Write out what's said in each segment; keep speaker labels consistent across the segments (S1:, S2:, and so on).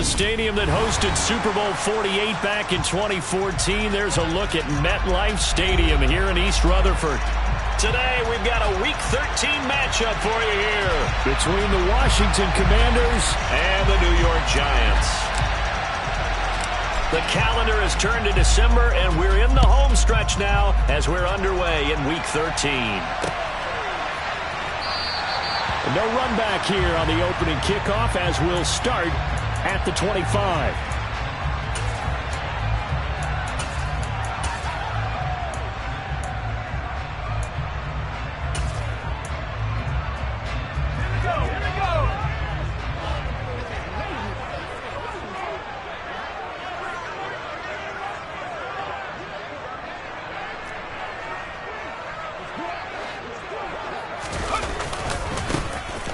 S1: the stadium that hosted Super Bowl 48 back in 2014. There's a look at MetLife Stadium here in East Rutherford. Today, we've got a Week 13 matchup for you here between the Washington Commanders and the New York Giants. The calendar has turned to December, and we're in the home stretch now as we're underway in Week 13. No run back here on the opening kickoff as we'll start at the 25.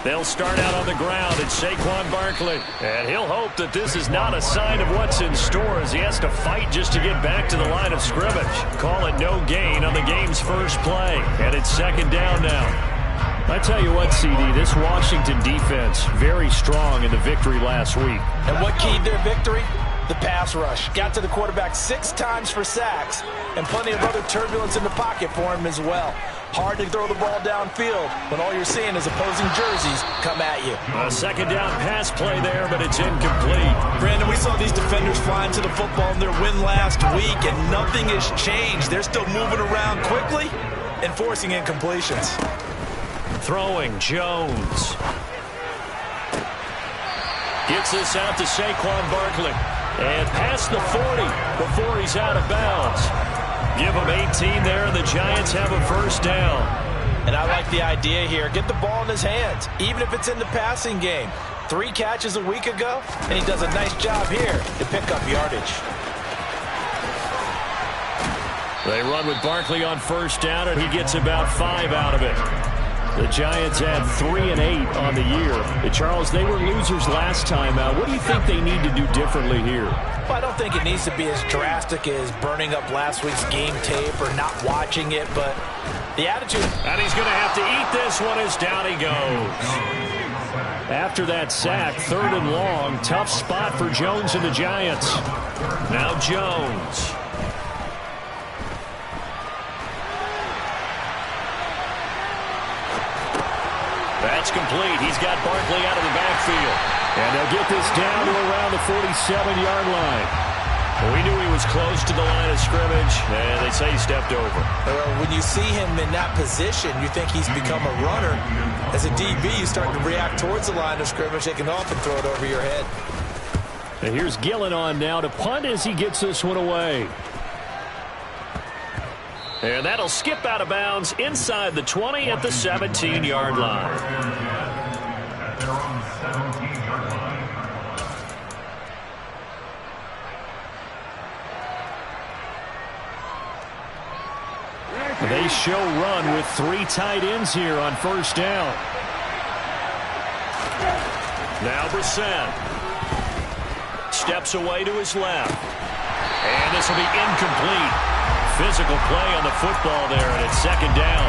S1: They'll start out on the ground. It's Saquon Barkley. And he'll hope that this is not a sign of what's in store as he has to fight just to get back to the line of scrimmage. Call it no gain on the game's first play. And it's second down now. I tell you what, CD, this Washington defense, very strong in the victory last week.
S2: And what keyed their victory? The pass rush. Got to the quarterback 6 times for sacks, and plenty of other turbulence in the pocket for him as well. Hard to throw the ball downfield when all you're seeing is opposing jerseys come at you.
S1: A second down pass play there, but it's incomplete.
S2: Brandon, we saw these defenders flying to the football in their win last week, and nothing has changed. They're still moving around quickly and forcing incompletions.
S1: Throwing, Jones. Gets this out to Saquon Barkley. And past the 40 before he's out of bounds. Give him 18 there, and the Giants have a first down.
S2: And I like the idea here. Get the ball in his hands, even if it's in the passing game. 3 catches a week ago, and he does a nice job here to pick up yardage.
S1: They run with Barkley on first down, and he gets about 5 out of it. The Giants had 3 and 8 on the year. Charles, they were losers last time out. What do you think they need to do differently here?
S2: Well, I don't think it needs to be as drastic as burning up last week's game tape or not watching it, but the attitude.
S1: And he's going to have to eat this one as down he goes. After that sack, 3rd and long, tough spot for Jones and the Giants. Now Jones. That's complete. He's got Barkley out of the backfield. And they'll get this down to around the 47-yard line. We knew he was close to the line of scrimmage, and they say he stepped over.
S2: Well, when you see him in that position, you think he's become a runner. As a DB, you start to react towards the line of scrimmage. They can often throw it over your head.
S1: And here's Gillen on now to punt as he gets this one away. And that'll skip out of bounds inside the 20 at the 17-yard line. They show run with 3 tight ends here on first down. Now Brissett steps away to his left. And this will be incomplete. Physical play on the football there, and it's second down.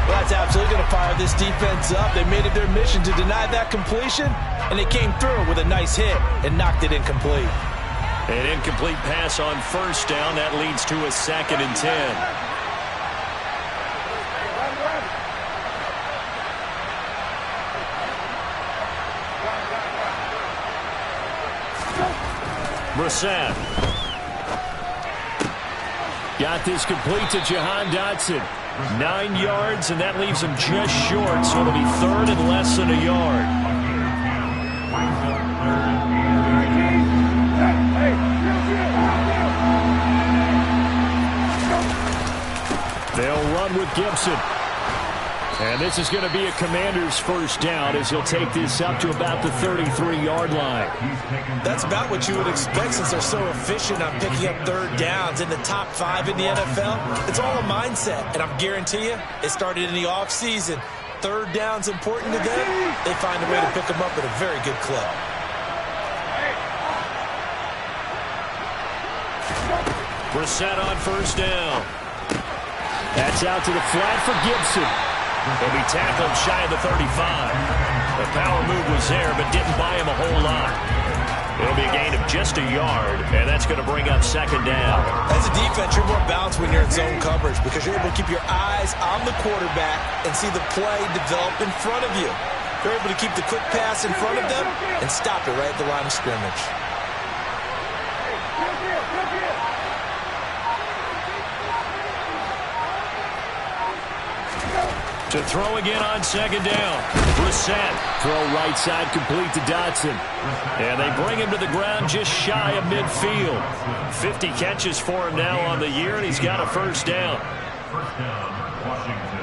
S2: Well, that's absolutely going to fire this defense up. They made it their mission to deny that completion, and they came through with a nice hit and knocked it incomplete.
S1: An incomplete pass on first down. That leads to a 2nd and 10. Brissett. Got this complete to Jahan Dotson. 9 yards, and that leaves him just short, so it'll be 3rd and less than a yard. They'll run with Gibson. And this is going to be a Commander's first down as he'll take this up to about the 33-yard line.
S2: That's about what you would expect since they're so efficient on picking up 3rd downs in the top 5 in the NFL. It's all a mindset, and I guarantee you it started in the offseason. 3rd down's important to them. They find a way to pick them up at a very good clip.
S1: Brissett on first down. That's out to the flat for Gibson. He'll be tackled shy of the 35. The power move was there, but didn't buy him a whole lot. It'll be a gain of just a yard, and that's going to bring up second down.
S2: As a defense, you're more balanced when you're in zone coverage because you're able to keep your eyes on the quarterback and see the play develop in front of you. You're able to keep the quick pass in front of them and stop it right at the line of scrimmage.
S1: To throw again on second down. Brissett.
S3: Throw right side complete to Dotson.
S1: And they bring him to the ground just shy of midfield. 50 catches for him now on the year, and he's got a first down.
S4: First down, Washington.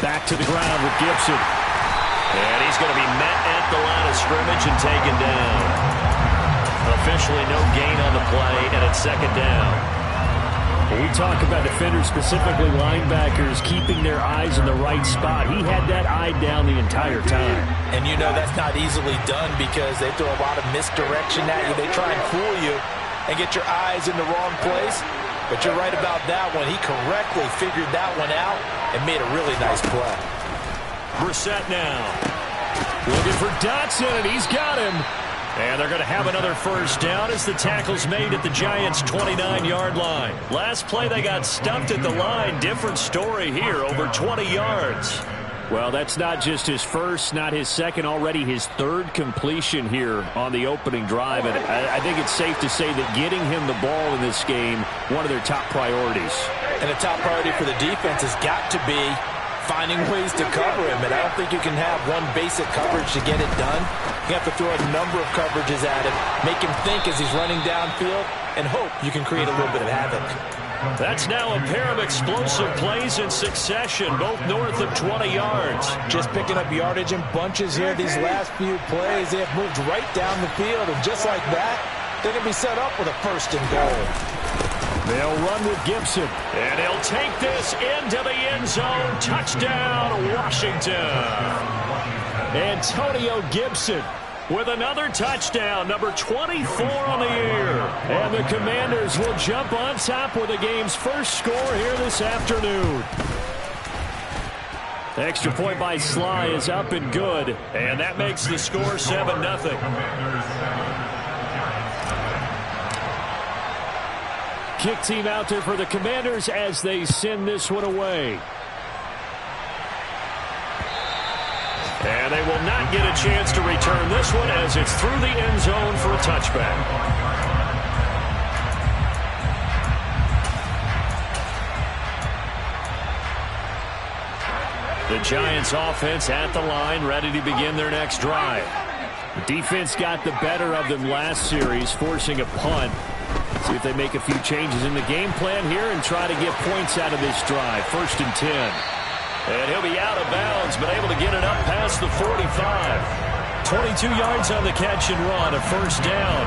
S3: Back to the ground with Gibson.
S1: And he's going to be met at the line of scrimmage and taken down. Officially no gain on the play, and it's second down.
S3: When we talk about defenders, specifically linebackers, keeping their eyes in the right spot, he had that eye down the entire time.
S2: And you know that's not easily done because they throw a lot of misdirection at you. They try and fool you and get your eyes in the wrong place. But you're right about that one. He correctly figured that one out and made a really nice play.
S1: Brissett now. Looking for Dotson, and he's got him. And they're going to have another first down as the tackle's made at the Giants' 29-yard line. Last play, they got stuffed at the line. Different story here, over 20 yards.
S3: Well, that's not just his first, not his second, already his third completion here on the opening drive. And I think it's safe to say that getting him the ball in this game, one of their top priorities.
S2: And a top priority for the defense has got to be finding ways to cover him. And I don't think you can have one basic coverage to get it done. You have to throw a number of coverages at him, make him think as he's running downfield, and hope you can create a little bit of havoc.
S1: That's now a pair of explosive plays in succession, both north of 20 yards.
S2: Just picking up yardage in bunches here these last few plays. They have moved right down the field, and just like that, they're going to be set up with a first and goal.
S3: They'll run with Gibson.
S1: And he'll take this into the end zone. Touchdown, Washington.
S3: Antonio Gibson with another touchdown, number 24 on the year. And the Commanders will jump on top with the game's first score here this afternoon. The extra point by Sly is up and good.
S1: And that makes the score 7-0.
S3: Kick team out there for the Commanders as they send this one away.
S1: And they will not get a chance to return this one as it's through the end zone for a touchback. The Giants offense at the line, ready to begin their next drive.
S3: The defense got the better of them last series, forcing a punt. See if they make a few changes in the game plan here and try to get points out of this drive. 1st and 10.
S1: And he'll be out of bounds, but able to get it up past the 45. 22 yards on the catch and run, a first down.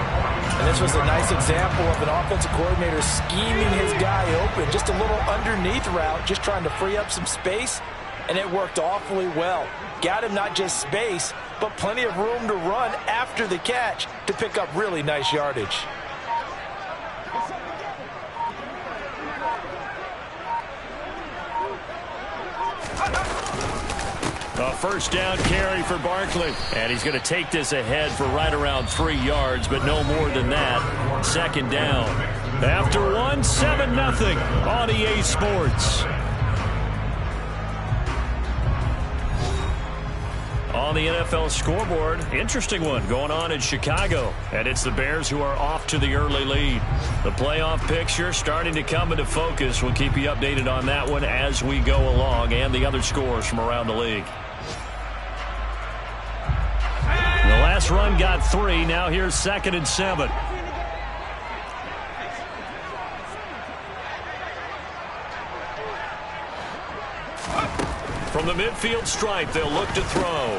S2: And this was a nice example of an offensive coordinator scheming his guy open. Just a little underneath route, just trying to free up some space, and it worked awfully well. Got him not just space, but plenty of room to run after the catch to pick up really nice yardage.
S1: A first down carry for Barkley. And he's going to take this ahead for right around 3 yards, but no more than that. 2nd down. After 1, 7-0 on EA Sports. On the NFL scoreboard, interesting one going on in Chicago. And it's the Bears who are off to the early lead. The playoff picture starting to come into focus. We'll keep you updated on that one as we go along and the other scores from around the league. The last run got 3. Now here's 2nd and 7. From the midfield stripe, they'll look to throw.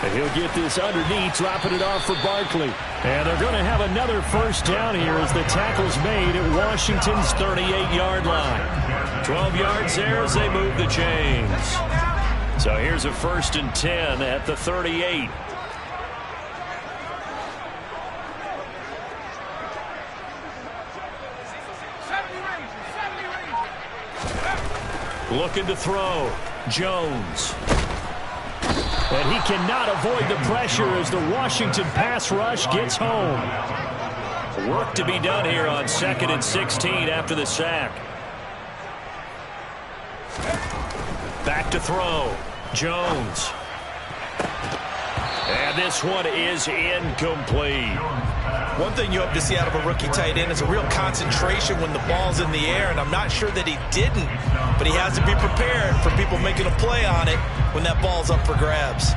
S3: And he'll get this underneath, dropping it off for Barkley. And they're going to have another first down here as the tackle's made at Washington's 38-yard line.
S1: 12 yards there as they move the chains. So here's a 1st and 10 at the 38. Looking to throw. Jones. And he cannot avoid the pressure as the Washington pass rush gets home. Work to be done here on 2nd and 16 after the sack. Back to throw. Jones. And this one is incomplete.
S2: One thing you hope to see out of a rookie tight end is a real concentration when the ball's in the air, and I'm not sure that he didn't, but he has to be prepared for people making a play on it when that ball's up for grabs.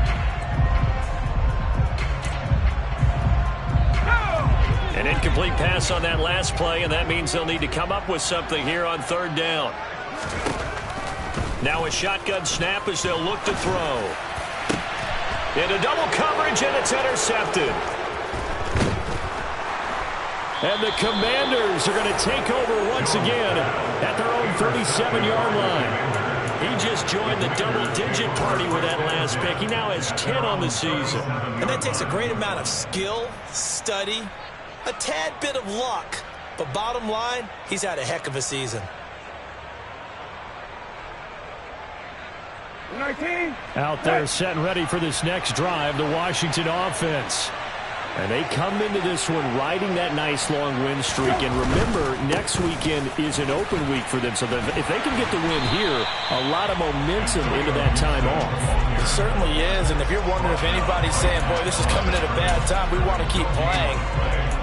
S1: An incomplete pass on that last play, and that means they'll need to come up with something here on 3rd down. Now a shotgun snap as they'll look to throw. Into double coverage, and it's intercepted. And the Commanders are going to take over once again at their own 37-yard line. He just joined the double-digit party with that last pick. He now has 10 on the season.
S2: And that takes a great amount of skill, study, a tad bit of luck. But bottom line, he's had a heck of a season.
S1: Out there set and ready for this next drive, the Washington offense. And they come into this one riding that nice long win streak. And remember, next weekend is an open week for them. So if they can get the win here, a lot of momentum into that time off.
S2: It certainly is. And if you're wondering if anybody's saying, boy, this is coming at a bad time, we want to keep playing,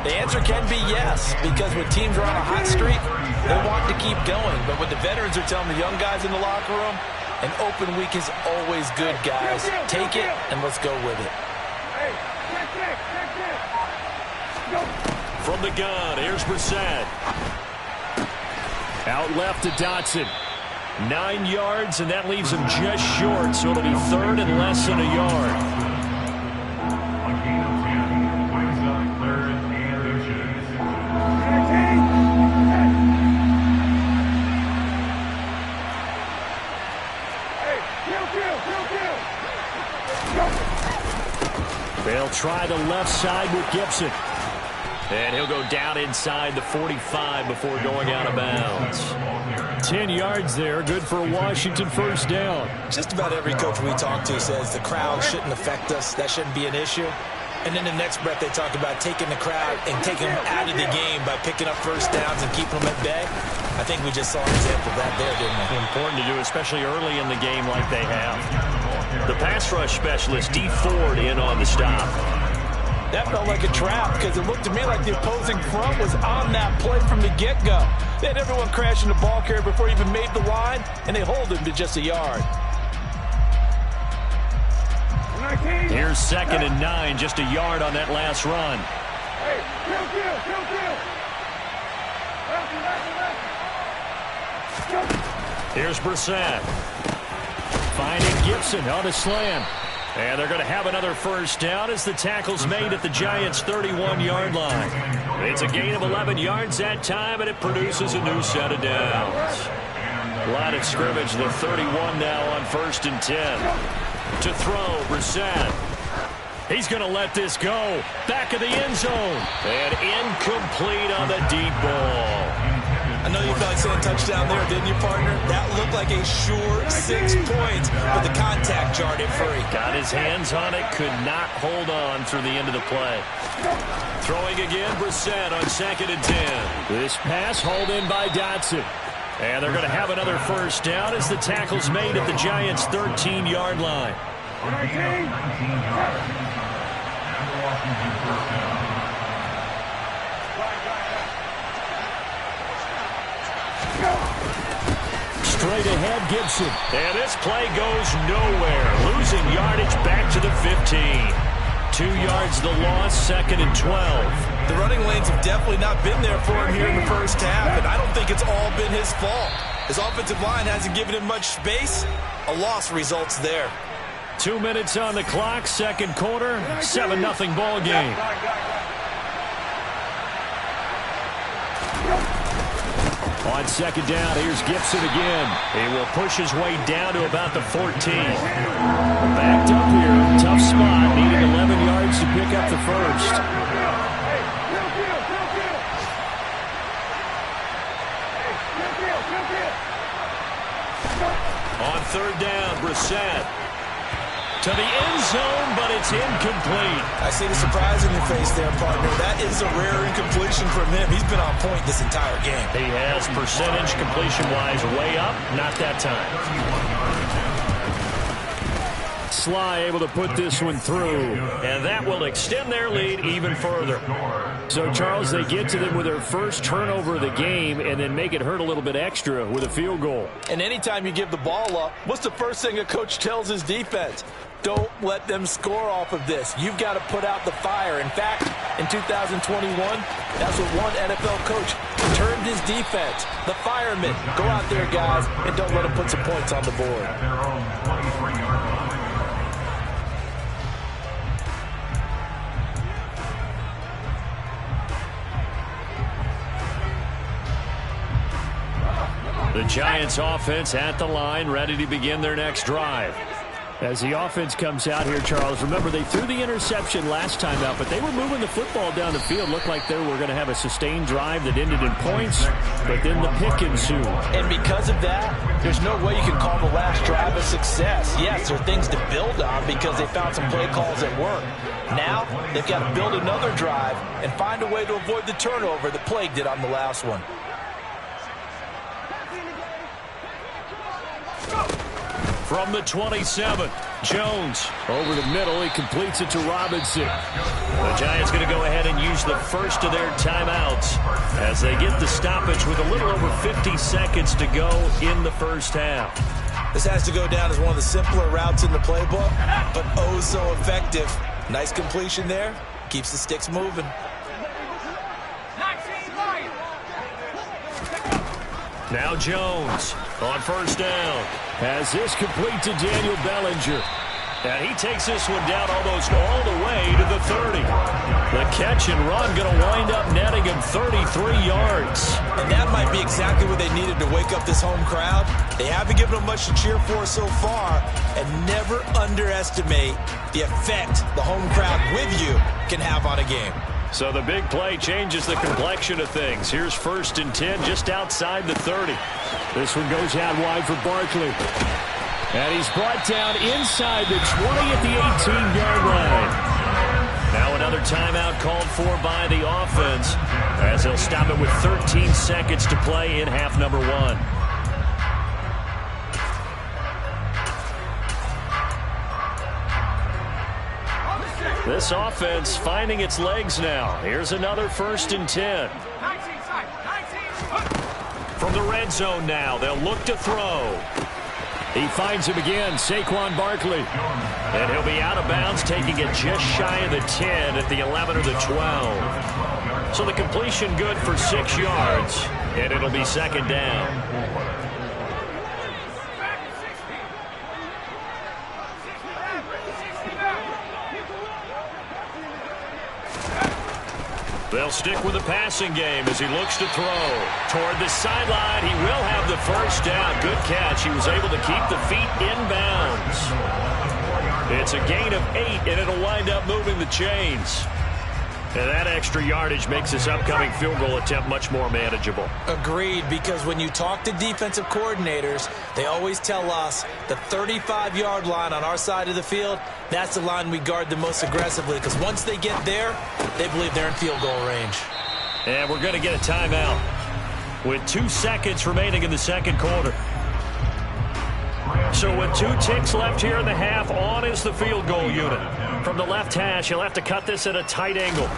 S2: the answer can be yes. Because when teams are on a hot streak, they want to keep going. But what the veterans are telling the young guys in the locker room, an open week is always good, guys. Take it, and let's go with it.
S1: From the gun, here's Brissett. Out left to Dotson. 9 yards, and that leaves him just short, so it'll be 3rd and less than a yard.
S4: A gain of 10 brings up 3rd and inches.
S1: They'll try the left side with Gibson. And he'll go down inside the 45 before going out of bounds. 10 yards there, good for a Washington 1st down.
S2: Just about every coach we talk to says the crowd shouldn't affect us. That shouldn't be an issue. And then the next breath they talk about taking the crowd and taking them out of the game by picking up 1st downs and keeping them at bay. I think we just saw an example of that there, didn't we?
S1: Important to do, especially early in the game like they have. The pass rush specialist, D. Ford, in on the stop.
S2: That felt like a trap because it looked to me like the opposing front was on that play from the get-go. They had everyone crashing the ball carrier before he even made the line, and they hold him to just a yard.
S1: Here's 2nd and 9, just a yard on that last run. Here's Brissett. Finding Gibson on the slam. And they're going to have another 1st down as the tackle's made at the Giants' 31-yard line. It's a gain of 11 yards that time, and it produces a new set of downs. Line of scrimmage, the 31 now on 1st and 10. To throw, Brissett. He's going to let this go. Back of the end zone. And incomplete on the deep ball.
S2: I know you felt like saying touchdown there, didn't you, partner? That looked like a sure 6 points, but the contact jarred it free.
S1: Got his hands on it, could not hold on through the end of the play. Throwing again, Brissett on 2nd and 10. This pass hauled in by Dotson. And they're going to have another 1st down as the tackle's made at the Giants' 13-yard line. Straight ahead, Gibson. And this play goes nowhere. Losing yardage back to the 15. 2 yards the loss, 2nd and 12.
S2: The running lanes have definitely not been there for him here in the 1st half, and I don't think it's all been his fault. His offensive line hasn't given him much space. A loss results there.
S1: 2 minutes on the clock, 2nd quarter, 7-0 ball game. On 2nd down, here's Gibson again. He will push his way down to about the 14. Backed up here, tough spot, needing 11 yards to pick up the 1st. third down. Brissett to the end zone, but it's incomplete.
S2: I see the surprise in your face there, partner. That is a rare incompletion from him. He's been on point this entire game.
S1: He has percentage completion-wise way up. Not that time.
S3: Sly able to put this one through.
S1: And that will extend their lead even further.
S3: So, Charles, they get to them with their first turnover of the game and then make it hurt a little bit extra with a field goal.
S2: And anytime you give the ball up, what's the first thing a coach tells his defense? Don't let them score off of this. You've got to put out the fire. In fact, in 2021, that's what one NFL coach termed his defense. The firemen. Go out there, guys, and don't let them put some points on the board.
S1: The Giants offense at the line, ready to begin their next drive.
S3: As the offense comes out here, Charles, remember they threw the interception last time out, but they were moving the football down the field. Looked like they were going to have a sustained drive that ended in points, but then the pick ensued.
S2: And because of that, there's no way you can call the last drive a success. Yes, there are things to build on because they found some play calls that work. Now, they've got to build another drive and find a way to avoid the turnover that Plague did on the last one.
S1: From the 27, Jones over the middle. He completes it to Robinson. The Giants going to go ahead and use the first of their timeouts as they get the stoppage with a little over 50 seconds to go in the first half.
S2: This has to go down as one of the simpler routes in the playbook, but oh so effective. Nice completion there. Keeps the sticks moving.
S1: Now Jones on first down.
S3: Has this complete to Daniel Bellinger.
S1: And he takes this one down almost all the way to the 30. The catch and run going to wind up netting him 33 yards.
S2: And that might be exactly what they needed to wake up this home crowd. They haven't given them much to cheer for so far. And never underestimate the effect the home crowd with you can have on a game.
S1: So the big play changes the complexion of things. Here's 1st and 10 just outside the 30.
S3: This one goes out wide for Barkley. And he's brought down inside the 20 at the 18-yard line.
S1: Now another timeout called for by the offense as they'll stop it with 13 seconds to play in half number 1. This offense finding its legs now. Here's another 1st and 10. From the red zone now, they'll look to throw.
S3: He finds him again, Saquon Barkley.
S1: And he'll be out of bounds, taking it just shy of the 10 at the 11 or the 12. So the completion good for 6 yards, and it'll be 2nd down. They'll stick with the passing game as he looks to throw. Toward the sideline, he will have the first down. Good catch. He was able to keep the feet in bounds. It's a gain of 8, and it'll wind up moving the chains. And that extra yardage makes this upcoming field goal attempt much more manageable.
S2: Agreed, because when you talk to defensive coordinators, they always tell us the 35-yard line on our side of the field, that's the line we guard the most aggressively, because once they get there, they believe they're in field goal range.
S1: And we're going to get a timeout with 2 seconds remaining in the second quarter. So with 2 ticks left here in the half, on is the field goal unit. From the left hash, he'll have to cut this at a tight angle.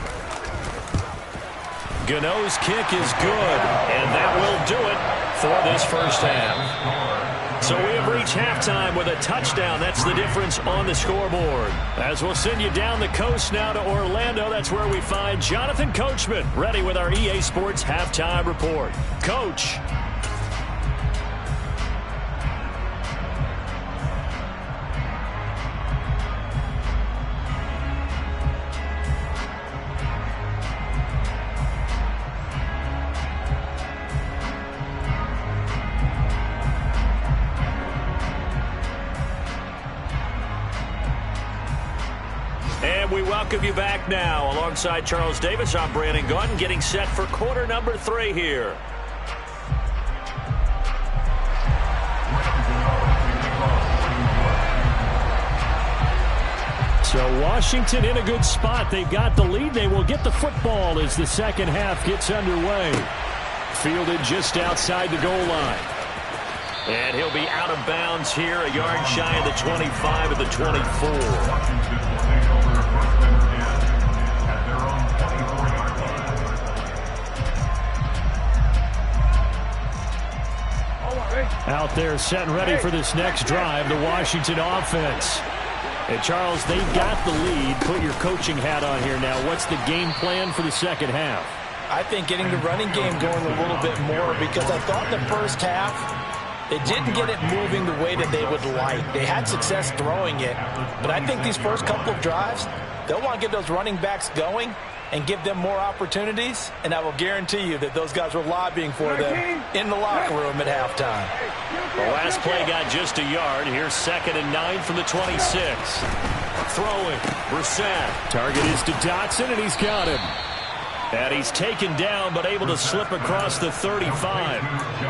S1: Gano's kick is good, and that will do it for this first half. So we have reached halftime with a touchdown. That's the difference on the scoreboard. As we'll send you down the coast now to Orlando, that's where we find Jonathan Coachman, ready with our EA Sports Halftime Report. Coach. We welcome you back now. Alongside Charles Davis, I'm Brandon Gunn, getting set for quarter number 3 here.
S3: So Washington in a good spot. They've got the lead. They will get the football as the second half gets underway. Fielded just outside the goal line. And he'll be out of bounds here, a yard shy of the 25 of the 24.
S4: Washington will take over first and 10 at their own 24-yard line.
S3: Out there set and ready for this next drive, the Washington offense. And Charles, they've got the lead. Put your coaching hat on here now. What's the game plan for the second half?
S2: I think getting the running game going a little bit more, because I thought in the first half they didn't get it moving the way that they would like. They had success throwing it, but I think these first couple of drives, they'll want to get those running backs going and give them more opportunities, and I will guarantee you that those guys were lobbying for them in the locker room at halftime.
S3: The last play got just a yard. Here's 2nd and 9 from the 26. Throwing, Brissett. Target is to Dotson, and he's got him. And he's taken down, but able to slip across the 35.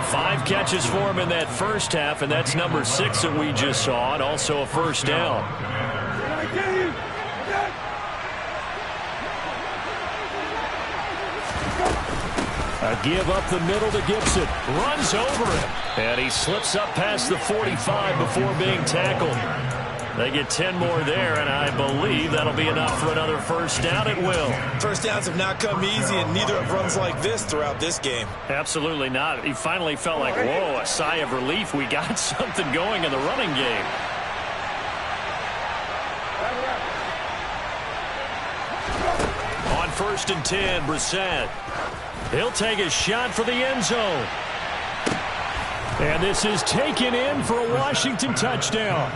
S3: 5 catches for him in that first half, and that's number 6 that we just saw, and also a first down. A give up the middle to Gibson. Runs over him. And he slips up past the 45 before being tackled. They get 10 more there, and I believe that'll be enough for another first down. It will.
S2: First downs have not come easy, and neither have runs like this throughout this game.
S3: Absolutely not. He finally felt like, whoa, a sigh of relief. We got something going in the running game. On 1st and 10, Brissett. He'll take a shot for the end zone. And this is taken in for a Washington touchdown.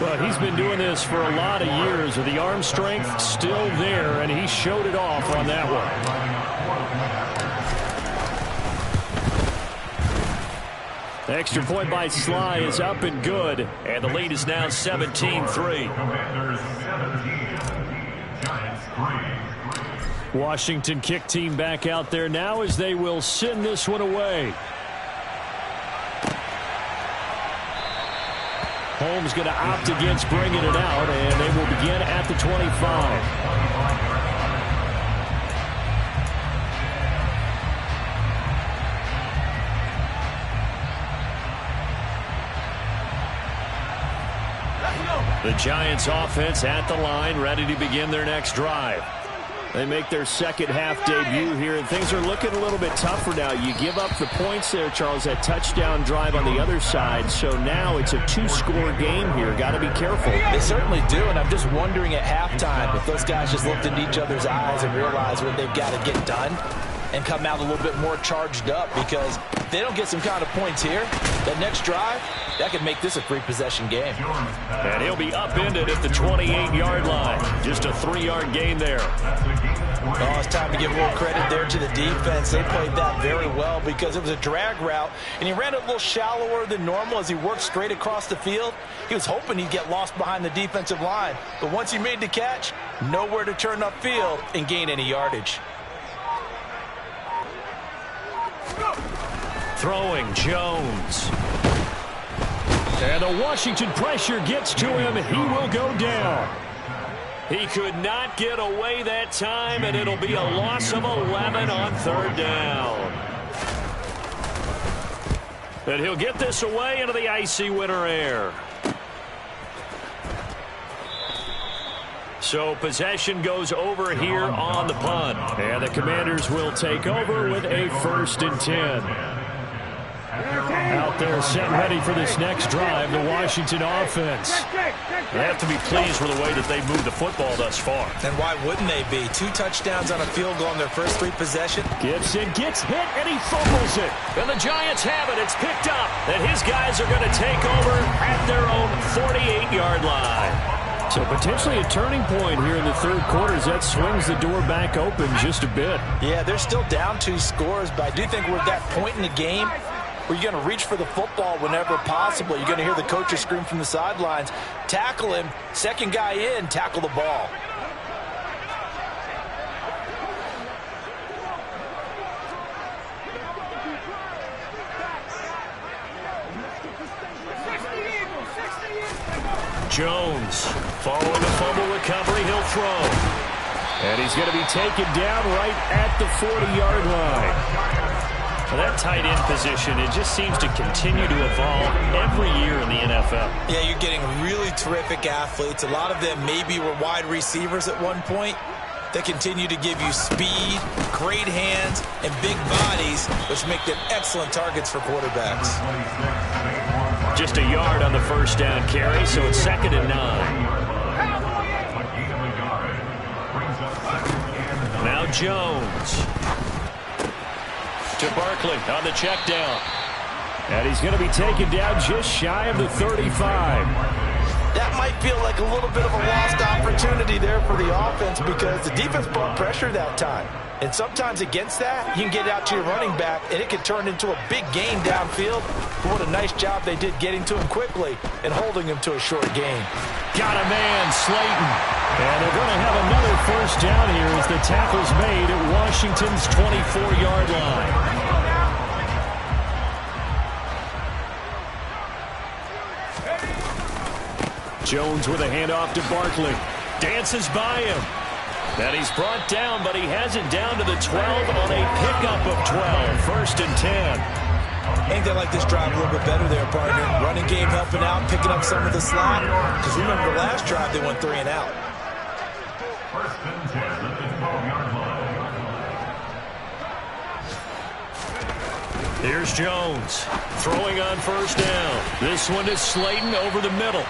S3: But he's been doing this for a lot of years with the arm strength still there, and he showed it off on that one. The extra point by Sly is up and good, and the lead is now 17-3. Washington kick team back out there now as they will send this one away. Holmes going to opt against bringing it out, and they will begin at the 25. The Giants offense at the line, ready to begin their next drive. They make their second half debut here, and things are looking a little bit tougher now. You give up the points there, Charles, that touchdown drive on the other side. So now it's a 2-score game here. Got to be careful.
S2: They certainly do, and I'm just wondering at halftime if those guys just looked into each other's eyes and realized what they've got to get done and come out a little bit more charged up, because if they don't get some kind of points here, that next drive, that could make this a 3-possession game.
S3: And he'll be upended at the 28-yard line. Just a 3-yard gain there.
S2: Oh, it's time to give more credit there to the defense. They played that very well because it was a drag route, and he ran it a little shallower than normal as he worked straight across the field. He was hoping he'd get lost behind the defensive line, but once he made the catch, nowhere to turn upfield and gain any yardage.
S3: Throwing, Jones. And the Washington pressure gets to him. He will go down. He could not get away that time, and it'll be a loss of 11 on 3rd down. And he'll get this away into the icy winter air. So possession goes over here on the punt. And the Commanders will take over with a 1st and 10. Out there set ready for this next drive, the Washington offense. They have to be pleased with the way that they've moved the football thus far.
S2: And why wouldn't they be? 2 touchdowns on a field goal in their first 3 possessions.
S3: Gibson gets hit, and he fumbles it. And the Giants have it. It's picked up. And his guys are going to take over at their own 48-yard line. So potentially a turning point here in the 3rd quarter as that swings the door back open just a bit.
S2: Yeah, they're still down 2 scores, but I do think we're at that point in the game where you're going to reach for the football whenever possible. You're going to hear the coaches scream from the sidelines, tackle him, second guy in, tackle the ball.
S3: Jones
S1: Following a fumble recovery, he'll throw. And he's going to be taken down right at the 40-yard line. Well, that tight end position, it just seems to continue to evolve every year in the NFL.
S2: Yeah, you're getting really terrific athletes. A lot of them maybe were wide receivers at one point. They continue to give you speed, great hands, and big bodies, which make them excellent targets for quarterbacks.
S1: Just a yard on the first down carry, so it's 2nd and 9. Now Jones. To Barkley on the check down.
S3: And he's going to be taken down just shy of the 35.
S2: That might feel like a little bit of a lost opportunity there for the offense because the defense brought pressure that time. And sometimes against that, you can get out to your running back, and it can turn into a big gain downfield. But what a nice job they did getting to him quickly and holding him to a short gain.
S1: Got a man, Slayton. And they're going to have another first down here as the tackle's made at Washington's 24-yard line. Jones with a handoff to Barkley. Dances by him. And he's brought down, but he has it down to the 12 on a pickup of 12. 1st and 10.
S2: I think they like this drive a little bit better there, partner. Running game helping out, picking up some of the slack. Because remember, the last drive they went 3 and out.
S4: 1st and 10 at the 12-yard line.
S1: Here's Jones. Throwing on first down. This one is Slayton over the middle.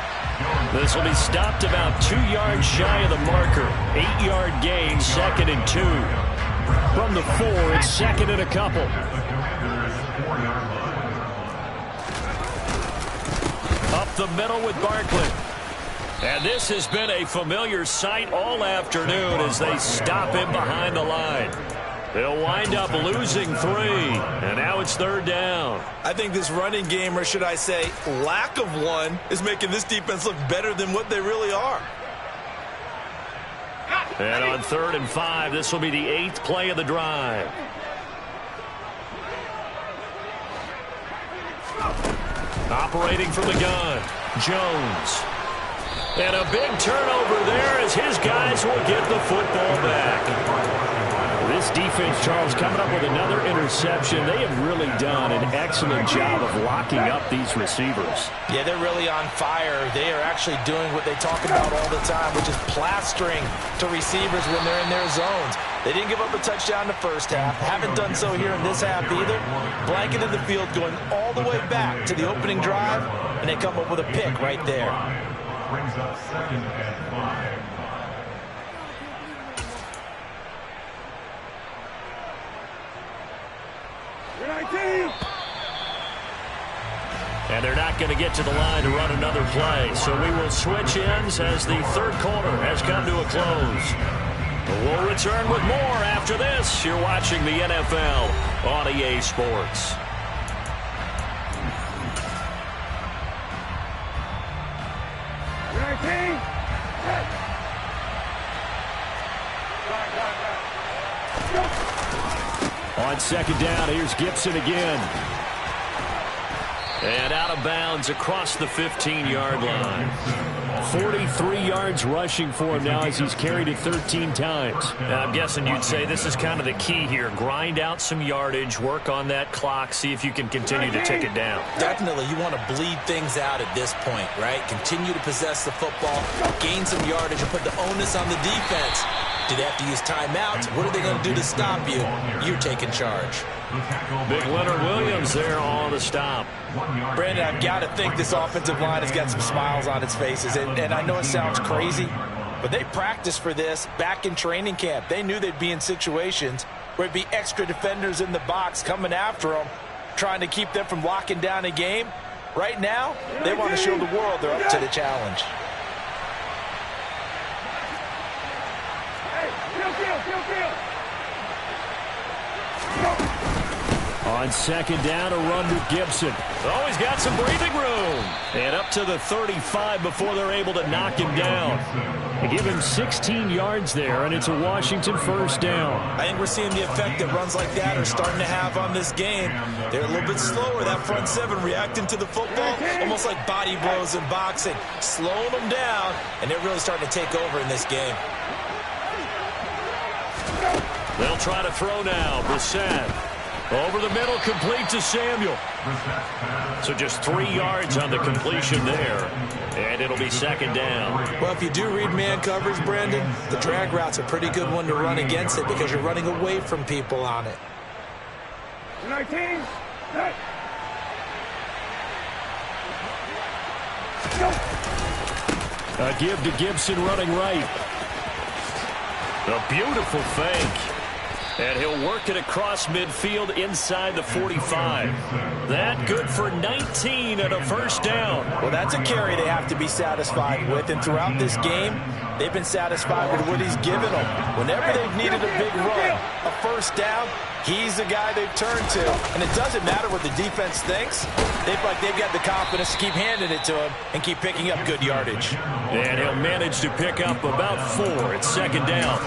S1: This will be stopped about 2 yards shy of the marker. 8-yard gain, 2nd and 2. From the 4, it's 2nd and a couple. Up the middle with Barkley. And this has been a familiar sight all afternoon as they stop him behind the line. They'll wind up losing 3, and now it's 3rd down.
S2: I think this running game, or should I say lack of one, is making this defense look better than what they really are.
S1: And on 3rd and 5, this will be the 8th play of the drive. Operating from the gun, Jones. And a big turnover there as his guys will get the football back. This defense, Charles, coming up with another interception. They have really done an excellent job of locking up these receivers.
S2: Yeah, they're really on fire. They are actually doing what they talk about all the time, which is plastering to receivers when they're in their zones. They didn't give up a touchdown in the first half. Haven't done so here in this half either. Blanketed the field going all the way back to the opening drive, and they come up with a pick right there.
S4: Brings up 2nd and 5.
S1: And they're not going to get to the line to run another play. So we will switch ends as the 3rd quarter has come to a close. We'll return with more after this. You're watching the NFL on EA Sports. On 2nd down, here's Gibson again. And out of bounds across the 15-yard line. 43 yards rushing for him now as he's carried it 13 times. Now, I'm guessing you'd say this is kind of the key here. Grind out some yardage, work on that clock, see if you can continue to tick it down.
S2: Definitely, you want to bleed things out at this point, right? Continue to possess the football, gain some yardage, and put the onus on the defense. Do they have to use timeouts? What are they going to do to stop you? You're taking charge.
S1: Big Leonard Williams there on the stop.
S2: Brandon, I've got to think this offensive line has got some smiles on its faces. And I know it sounds crazy, but they practiced for this back in training camp. They knew they'd be in situations where it'd be extra defenders in the box coming after them, trying to keep them from locking down a game. Right now, they want to show the world they're up to the challenge.
S3: On second down, a run with Gibson.
S1: Oh, he's got some breathing room. And up to the 35 before they're able to knock him down.
S3: They give him 16 yards there, and it's a Washington first down.
S2: I think we're seeing the effect that runs like that are starting to have on this game. They're a little bit slower, that front seven, reacting to the football, almost like body blows in boxing, slowing them down, and they're really starting to take over in this game.
S1: They'll try to throw now. Brissett. Over the middle, complete to Samuel. So just 3 yards on the completion there. And it'll be second down.
S2: Well, if you do read man coverage, Brandon, the drag route's a pretty good one to run against it because you're running away from people on it.
S4: 19.
S3: A give to Gibson running right.
S1: A beautiful fake. And he'll work it across midfield inside the 45. That good for 19 and a first down.
S2: Well, that's a carry they have to be satisfied with. And throughout this game, they've been satisfied with what he's given them. Whenever they've needed a big run, a first down, he's the guy they've turned to. And it doesn't matter what the defense thinks. They've got the confidence to keep handing it to him and keep picking up good yardage.
S1: And he'll manage to pick up about 4 at second down.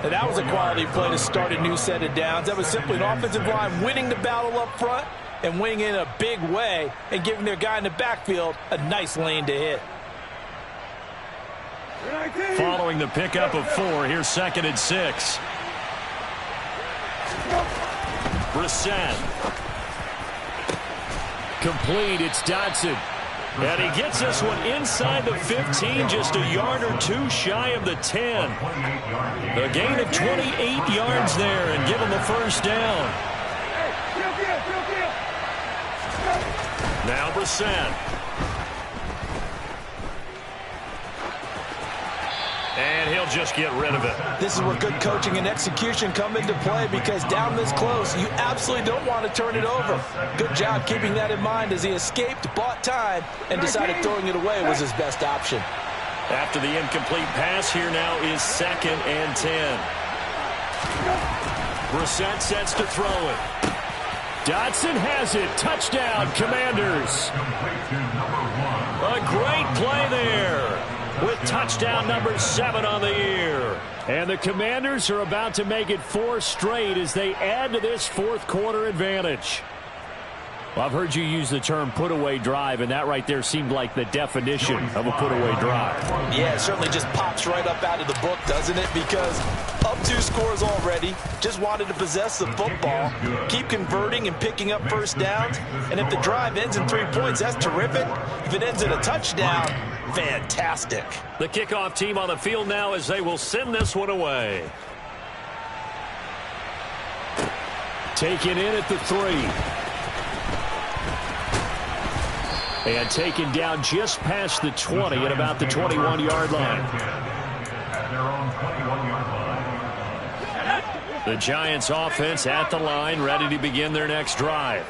S2: And that was a quality play to start a new set of downs. That was simply an offensive line winning the battle up front and winning in a big way and giving their guy in the backfield a nice lane to hit.
S1: Following the pickup of 4, here's second and 6. Brissett. Complete, it's Dotson. And he gets this one inside the 15, just a yard or 2 shy of the 10. A gain of 28 yards there and give him the first down. Now Brissett. And he'll just get rid of it.
S2: This is where good coaching and execution come into play because down this close, you absolutely don't want to turn it over. Good job keeping that in mind as he escaped, bought time, and decided throwing it away was his best option.
S1: After the incomplete pass, here now is second and 10. Brissett sets to throw it.
S3: Dotson has it. Touchdown, Commanders.
S1: A great play there, with touchdown number 7 on the year.
S3: And the Commanders are about to make it 4 straight as they add to this fourth quarter advantage. Well, I've heard you use the term put-away drive, and that right there seemed like the definition of a put-away drive.
S2: Yeah, it certainly just pops right up out of the book, doesn't it? Because up 2 scores already, just wanted to possess the football, keep converting and picking up first downs. And if the drive ends in 3 points, that's terrific. If it ends in a touchdown, fantastic.
S1: The kickoff team on the field now as they will send this one away.
S3: Taken in at the 3. And taken down just past the 20 at about the 21-yard line.
S4: At their own 21-yard line.
S1: The Giants offense at the line, ready to begin their next drive.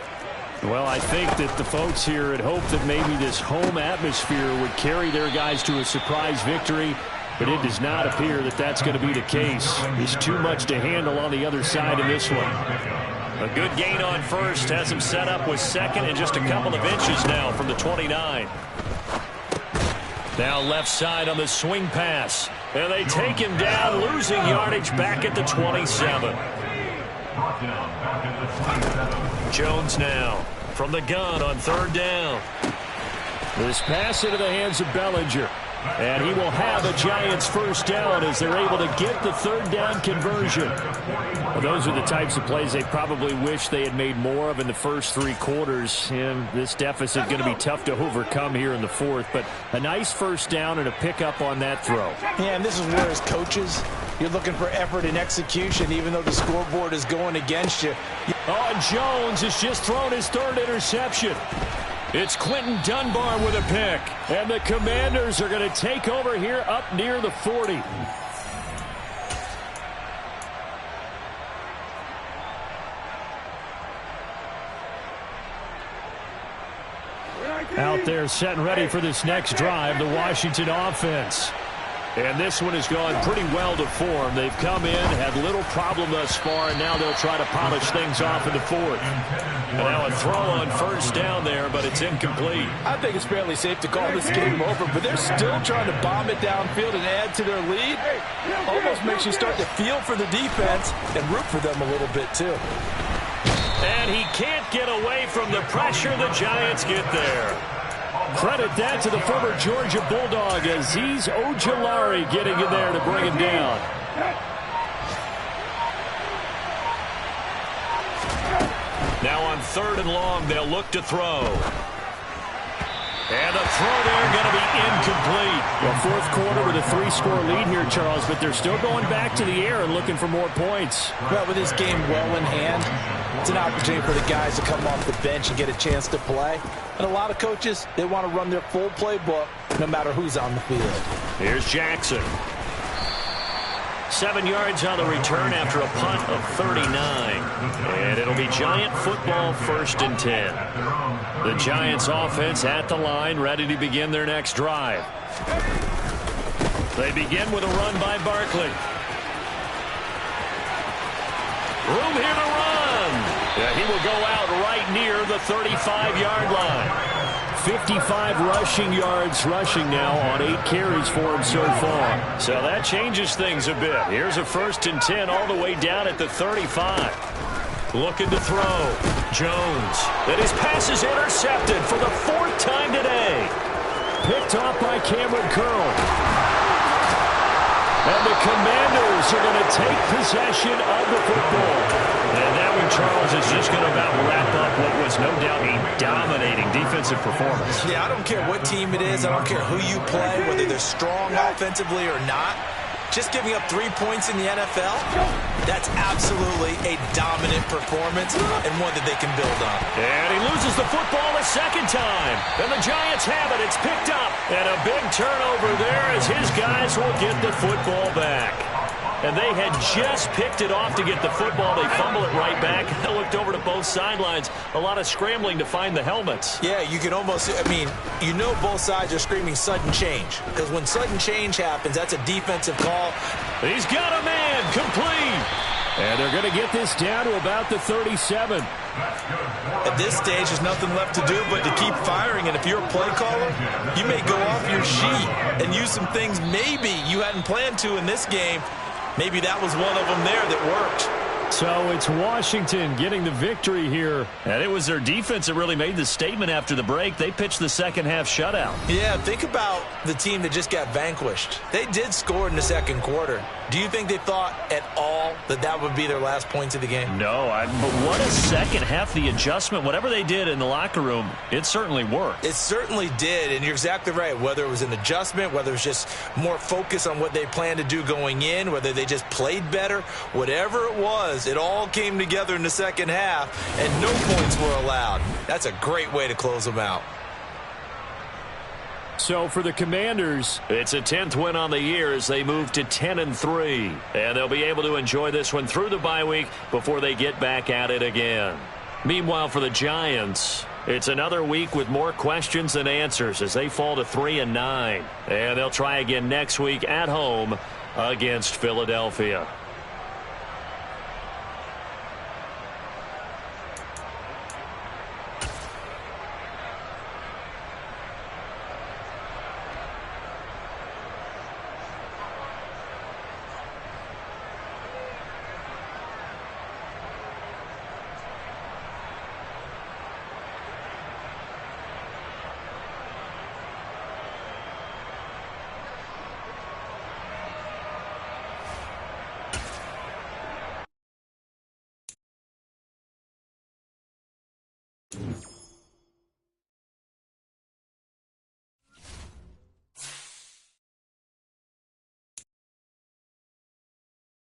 S3: Well, I think that the folks here had hoped that maybe this home atmosphere would carry their guys to a surprise victory, but it does not appear that that's going to be the case. There's too much to handle on the other side of this one.
S1: A good gain on first has him set up with second and just a couple of inches now from the 29. Now left side on the swing pass. And they take him down, losing yardage back at the 27. Jones now from the gun on third down.
S3: This pass into the hands of Bellinger. And he will have a Giants first down as they're able to get the third down conversion. Well, those are the types of plays they probably wish they had made more of in the first 3 quarters. And this deficit going to be tough to overcome here in the fourth. But a nice first down and a pickup on that throw.
S2: Yeah, and this is where as coaches, you're looking for effort and execution even though the scoreboard is going against you.
S3: Oh, and Jones has just thrown his 3rd interception.
S1: It's Quentin Dunbar with a pick.
S3: And the Commanders are going to take over here up near the 40. Out there set and ready for this next drive, the Washington offense. And this one has gone pretty well to form. They've come in, had little problem thus far, and now they'll try to polish things off in the fourth.
S1: And now a throw on first down there, but it's incomplete.
S2: I think it's fairly safe to call this game over, but they're still trying to bomb it downfield and add to their lead. Almost makes you start to feel for the defense and root for them a little bit too.
S1: And he can't get away from the pressure. The Giants get there.
S3: Credit that to the former Georgia Bulldog, Azeez Ojulari getting in there to bring him down.
S1: Now on 3rd and long, they'll look to throw. And the throw there going to be incomplete.
S3: Well, fourth quarter with a 3-score lead here, Charles, but they're still going back to the air and looking for more points.
S2: Well, with this game well in hand, it's an opportunity for the guys to come off the bench and get a chance to play. And a lot of coaches, they want to run their full playbook no matter who's on the field.
S1: Here's Jackson. 7 yards on the return after a punt of 39. And it'll be Giant football, 1st and 10. The Giants offense at the line, ready to begin their next drive. They begin with a run by Barkley. Room here to run. Yeah, he will go out right near the 35-yard line.
S3: 55 rushing yards rushing now on 8 carries for him so far.
S1: So that changes things a bit. Here's a 1st and 10 all the way down at the 35. Looking to throw. Jones. And his pass is intercepted for the 4th time today.
S3: Picked off by Cameron Curl. And the Commanders are going to take possession of the football.
S1: And that one, Charles, is just going to about wrap up what was no doubt a dominating defensive performance.
S2: Yeah, I don't care what team it is. I don't care who you play, whether they're strong offensively or not. Just giving up 3 points in the NFL, that's absolutely a dominant performance and one that they can build on.
S1: And he loses the football a 2nd time. And the Giants have it. It's picked up. And a big turnover there as his guys will get the football back. And they had just picked it off to get the football. They fumble it right back. I looked over to both sidelines. A lot of scrambling to find the helmets.
S2: Yeah, you can almost, I mean, you know both sides are screaming sudden change. Because when sudden change happens, that's a defensive call.
S1: He's got a man complete.
S3: And they're going to get this down to about the 37.
S2: At this stage, there's nothing left to do but to keep firing. And if you're a play caller, you may go off your sheet and use some things maybe you hadn't planned to in this game. Maybe that was one of them there that worked.
S3: So it's Washington getting the victory here.
S1: And it was their defense that really made the statement after the break. They pitched the second half shutout.
S2: Yeah, think about the team that just got vanquished. They did score in the second quarter. Do you think they thought at all that that would be their last points of the game?
S1: No, but what a second half. The adjustment, whatever they did in the locker room, it certainly worked.
S2: It certainly did, and you're exactly right. Whether it was an adjustment, whether it was just more focus on what they planned to do going in, whether they just played better, whatever it was, it all came together in the second half, and no points were allowed. That's a great way to close them out.
S3: So for the Commanders,
S1: it's a 10th win on the year as they move to 10-3. And they'll be able to enjoy this one through the bye week before they get back at it again. Meanwhile, for the Giants, it's another week with more questions than answers as they fall to 3-9. And they'll try again next week at home against Philadelphia.